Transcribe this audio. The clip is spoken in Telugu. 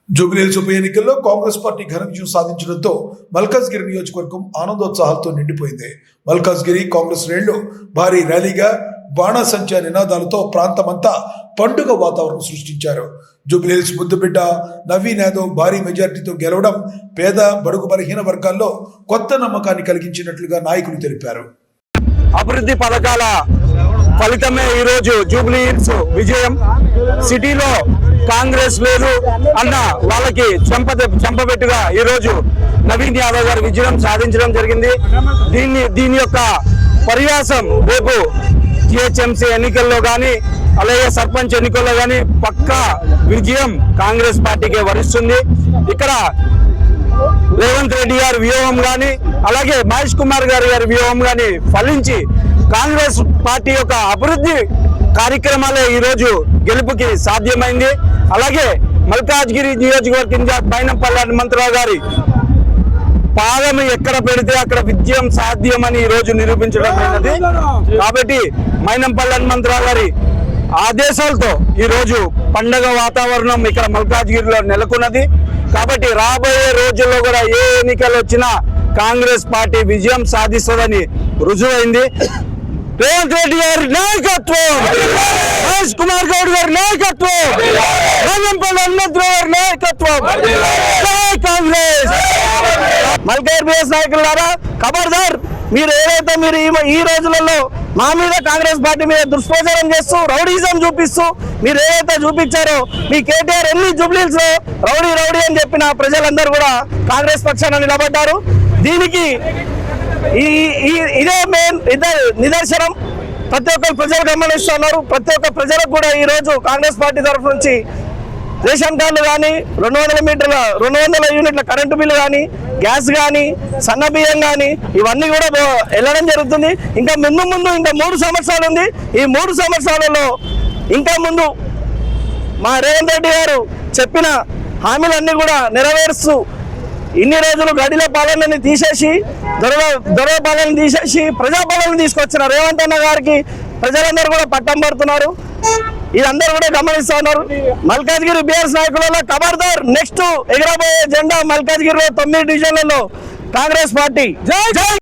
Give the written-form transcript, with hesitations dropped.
జూబ్లీహిల్స్ ఉప ఎన్నికల్లో కాంగ్రెస్ పార్టీ ఘన విజయం సాధించడంతో మల్కాజ్గిరి నియోజకవర్గం ఆనందోత్సాహాలతో నిండిపోయింది. మల్కాజ్గిరి కాంగ్రెస్ శ్రేణులు భారీ ర్యాలీగా బాణాసంచా నినాదాలతో ప్రాంతమంతా పండుగ వాతావరణం సృష్టించారు. జూబ్లీహిల్స్ ముద్దుబిడ్డ నవీన్ యాదవ్ భారీ మెజార్టీతో గెలవడం పేద బడుగు బలహీన వర్గాల్లో కొత్త నమ్మకాన్ని కలిగించినట్లుగా నాయకులు తెలిపారు. అభివృద్ధి పథకాల ఫలితమే ఈరోజు జూబ్లీహిల్స్ విజయం. సిటీలో కాంగ్రెస్ లేదు అన్న వాళ్ళకి చెంపబెట్టుగా ఈరోజు నవీన్ యాదవ్ గారు విజయం సాధించడం జరిగింది. దీని యొక్క పర్యాసం రేపు జిహెచ్ఎంసీ ఎన్నికల్లో కానీ అలాగే సర్పంచ్ ఎన్నికల్లో కానీ పక్కా విజయం కాంగ్రెస్ పార్టీకే వరిస్తుంది. ఇక్కడ రేవంత్ రెడ్డి గారి వ్యూహం కానీ అలాగే మహేష్ కుమార్ గారి వ్యూహం కానీ ఫలించి కాంగ్రెస్ పార్టీ యొక్క అభివృద్ధి కార్యక్రమాలే ఈరోజు గెలుపుకి సాధ్యమైంది. అలాగే మల్కాజ్గిరి నియోజకవర్గం మైనంపల్లి హనుమంతరావు గారి పాదం ఎక్కడ పెడితే అక్కడ విజయం సాధ్యమని ఈరోజు నిరూపించడం అయినది. కాబట్టి మైనంపల్లి హనుమంతరావు గారి ఆదేశాలతో ఈరోజు పండగ వాతావరణం ఇక్కడ మల్కాజ్గిరిలో నెలకొన్నది. కాబట్టి రాబోయే రోజుల్లో కూడా ఏ ఎన్నికలు వచ్చినా కాంగ్రెస్ పార్టీ విజయం సాధిస్తుందని రుజువైంది. రేవంత్ రెడ్డి గారి నాయకత్వం, మహేష్ కుమార్ గౌడ్ గారి నాయకత్వం, మైనంపల్లి హనుమంతరావు గారి నాయకత్వం, కాంగ్రెస్. మల్కాజ్గిరి నాయకులారా ఖబర్దార్, మీరు ఈ రోజులలో మా మీద కాంగ్రెస్ పార్టీ మీద దుష్ప్రచారం చేస్తూ రౌడీజం చూపిస్తూ మీరు ఏదైతే చూపించారో మీ కేటీఆర్ ఎన్ని జూబ్లీహిల్స్ లో రౌడీ అని చెప్పిన ప్రజలందరూ కూడా కాంగ్రెస్ పక్షాన నిలబడ్డారు. దీనికి ఇదే మెయిన్ నిదర్శనం. ప్రతి ఒక్క ప్రజలు గమనిస్తున్నారు. ప్రతి ఒక్క ప్రజలకు కూడా ఈ రోజు కాంగ్రెస్ పార్టీ తరఫు నుంచి రేషన్ కార్డులు కానీ 200 యూనిట్ల కరెంటు బిల్లు కానీ గ్యాస్ కానీ సన్న బియ్యం కానీ ఇవన్నీ కూడా వెళ్ళడం జరుగుతుంది. ఇంకా ముందు ఇంకా 3 సంవత్సరాలు ఉంది. ఈ 3 సంవత్సరాలలో ఇంకా ముందు మా రేవంత్ రెడ్డి గారు చెప్పిన హామీలన్నీ కూడా నెరవేరుస్తూ ఇన్ని రోజులు గడిల పాలనని తీసేసి దొర పాలన తీసేసి ప్రజాపాలన తీసుకొచ్చిన రేవంత్ అన్న గారికి ప్రజలందరూ కూడా పట్టం పడుతున్నారు. ఇదందరూ కూడా గమనిస్తా ఉన్నారు. మల్కాజ్గిరి బీఆర్ఎస్ నాయకులలో ఖబర్దార్, నెక్స్ట్ ఎగరబోయే జెండా మల్కాజ్గిరిలో 9 డివిజన్లలో కాంగ్రెస్ పార్టీ. జై జై.